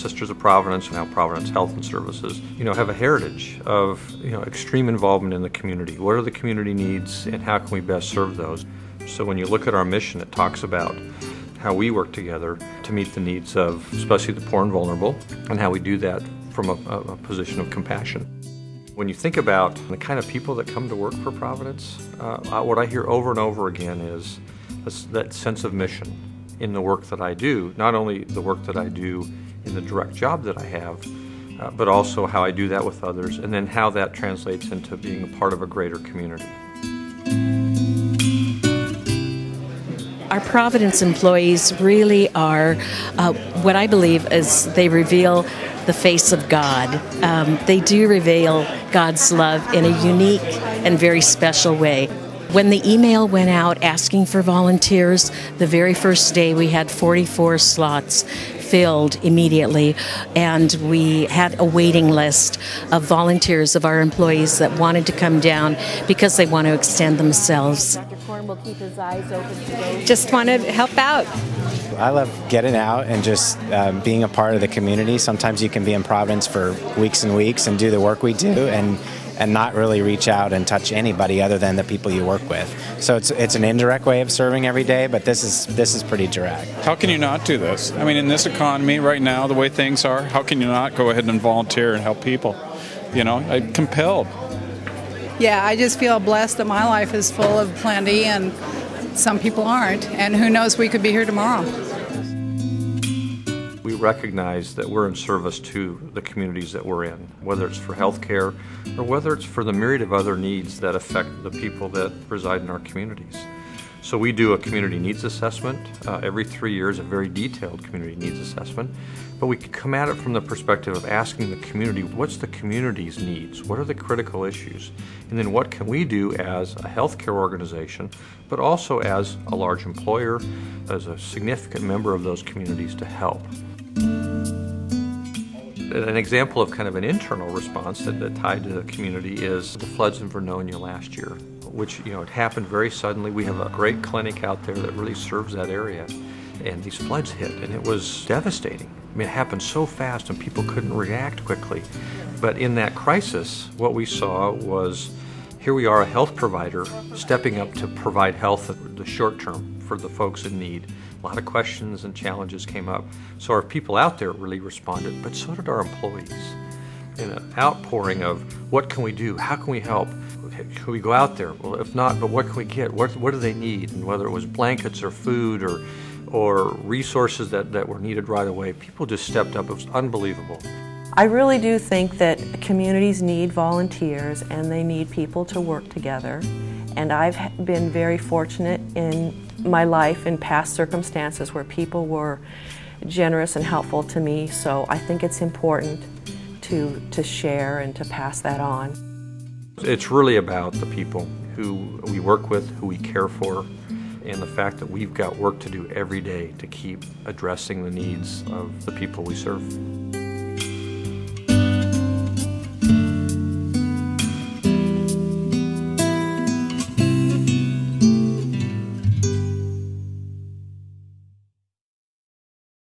Sisters of Providence and now Providence Health and Services, have a heritage of, extreme involvement in the community. What are the community needs and how can we best serve those? So when you look at our mission, it talks about how we work together to meet the needs of especially the poor and vulnerable, and how we do that from a position of compassion. When you think about the kind of people that come to work for Providence, what I hear over and over again is that sense of mission in the work that I do, not only the work that I do in the direct job that I have, but also how I do that with others, and then how that translates into being a part of a greater community. Our Providence employees really are what I believe is they reveal the face of God. They do reveal God's love in a unique and very special way. When the email went out asking for volunteers, the very first day we had 44 slots filled immediately, and we had a waiting list of volunteers of our employees that wanted to come down because they want to extend themselves. Dr. Korn will keep his eyes open today. Just want to help out. I love getting out and just being a part of the community. Sometimes you can be in Providence for weeks and weeks and do the work we do and not really reach out and touch anybody other than the people you work with. So it's an indirect way of serving every day, but this is pretty direct. How can you not do this? I mean, in this economy right now, the way things are, how can you not go ahead and volunteer and help people? I'm compelled. Yeah, I just feel blessed that my life is full of plenty and some people aren't, and who knows, we could be here tomorrow. We recognize that we're in service to the communities that we're in, whether it's for health care or whether it's for the myriad of other needs that affect the people that reside in our communities. So we do a community needs assessment every 3 years, a very detailed community needs assessment, but we come at it from the perspective of asking the community, what's the community's needs? What are the critical issues? And then what can we do as a healthcare organization, but also as a large employer, as a significant member of those communities to help? An example of kind of an internal response that tied to the community is the floods in Vernonia last year, which it happened very suddenly. We have a great clinic out there that really serves that area, and these floods hit, and it was devastating. I mean, it happened so fast and people couldn't react quickly. But in that crisis, what we saw was, here we are, a health provider stepping up to provide health in the short term for the folks in need. A lot of questions and challenges came up. So our people out there really responded, but so did our employees. In an outpouring of, what can we do? How can we help? Can we go out there? Well, if not, but what can we get? What do they need? And whether it was blankets or food or resources that were needed right away, people just stepped up. It was unbelievable. I really do think that communities need volunteers and they need people to work together. And I've been very fortunate in my life in past circumstances where people were generous and helpful to me, so I think it's important to share and to pass that on. It's really about the people who we work with, who we care for, and the fact that we've got work to do every day to keep addressing the needs of the people we serve.